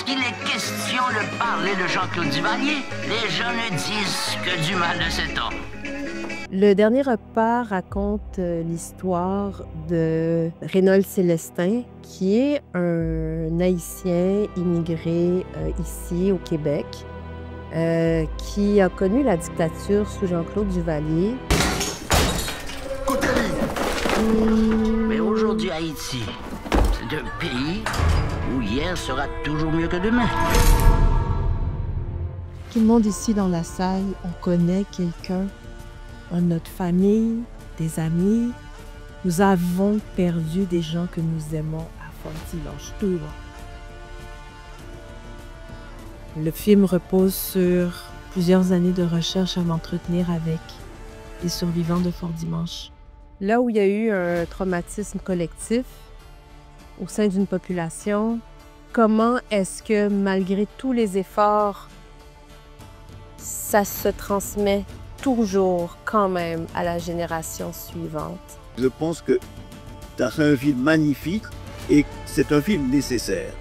Lorsqu'il est question de parler de Jean-Claude Duvalier, les gens ne disent que du mal de cet homme. Le dernier repas raconte l'histoire de Reynold Célestin, qui est un Haïtien immigré ici au Québec, qui a connu la dictature sous Jean-Claude Duvalier. Mais aujourd'hui, Haïti, c'est un pays où hier sera toujours mieux que demain. Tout le monde ici dans la salle, on connaît quelqu'un, notre famille, des amis. Nous avons perdu des gens que nous aimons à Fort-Dimanche. Le film repose sur plusieurs années de recherche à m'entretenir avec les survivants de Fort-Dimanche. Là où il y a eu un traumatisme collectif au sein d'une population, comment est-ce que, malgré tous les efforts, ça se transmet toujours quand même à la génération suivante? Je pense que c'est un film magnifique et c'est un film nécessaire.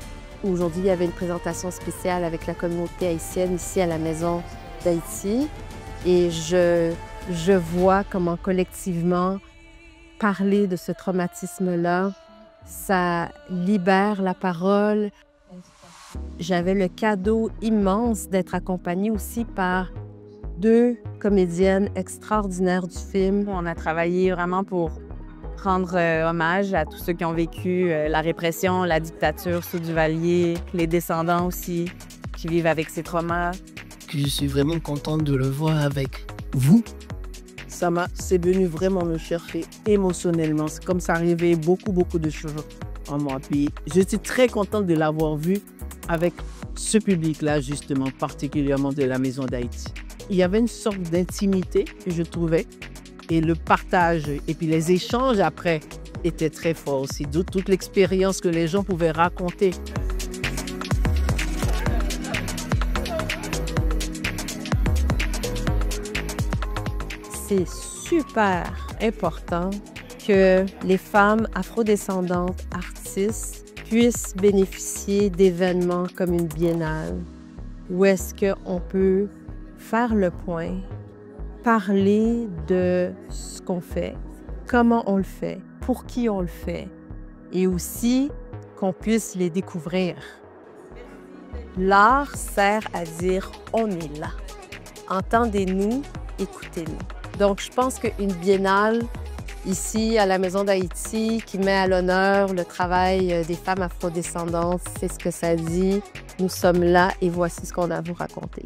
Aujourd'hui, il y avait une présentation spéciale avec la communauté haïtienne ici à la Maison d'Haïti et je vois comment collectivement parler de ce traumatisme-là, ça libère la parole. J'avais le cadeau immense d'être accompagnée aussi par 2 comédiennes extraordinaires du film. On a travaillé vraiment pour rendre hommage à tous ceux qui ont vécu la répression, la dictature sous Duvalier, les descendants aussi qui vivent avec ces traumas. Je suis vraiment contente de le voir avec vous. C'est venu vraiment me chercher émotionnellement. C'est comme ça arrivait beaucoup de choses en moi. Puis je suis très contente de l'avoir vu avec ce public-là, justement, particulièrement de la Maison d'Haïti. Il y avait une sorte d'intimité que je trouvais et le partage et puis les échanges après étaient très forts aussi. Toute l'expérience que les gens pouvaient raconter. C'est super important que les femmes afrodescendantes artistes puissent bénéficier d'événements comme une biennale où est-ce qu'on peut faire le point, parler de ce qu'on fait, comment on le fait, pour qui on le fait, et aussi qu'on puisse les découvrir. L'art sert à dire « on est là ». Entendez-nous, écoutez-nous. Donc, je pense qu'une biennale ici à la Maison d'Haïti qui met à l'honneur le travail des femmes afrodescendantes, c'est ce que ça dit. Nous sommes là et voici ce qu'on a à vous raconter.